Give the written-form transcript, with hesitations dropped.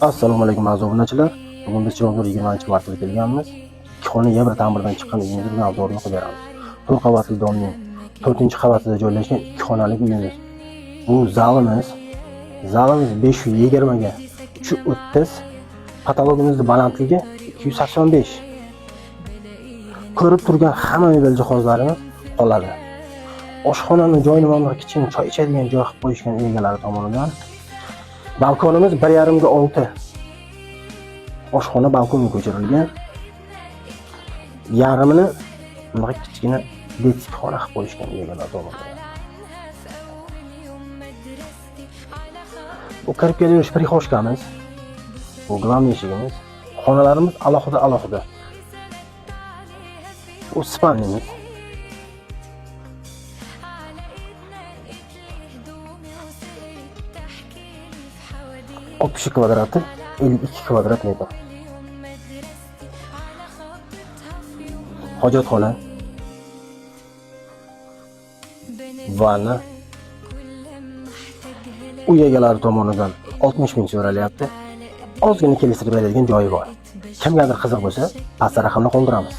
Assalomu alaykum aziz obunachilar. Bugun biz Chilonzor 20-martaga kelganmiz. Ikki xona yebra ta'mirdan chiqqan uyimizni bilan obzorni qilib beramiz. 4 qavatli domning 4-qavatida joylashgan 2 xonali uyimiz. Bu zalimiz 520 ga 330, patologimizning balandligi 285. Ko'rib turgan hamma mebel jihozlarimiz qoladi. Oshxonani joynomonni kichkina choy ichadigan joy qilib qo'yishgan egalari tomonidan. Balkonimiz 1,5 ga 6. Oshxona balkonga ko'chirilgan. Yarmini bunday kichkina detik xona qilib qo'yishgan egalar tomonidan. Bu kirib kelish prixoshkamiz. Bu glavniy eshigimiz. Xonalarimiz alohida. Bu spalnimiz. kvadrati 52 kvadrat metr. Hojatxona, vanna. Uy egalari tomonidan 60 ming so'ralyapti. Ozgina kelishtirib beradigan joyi bor. Kimgadir qiziq bo'lsa, pastda raqamni qoldiramiz.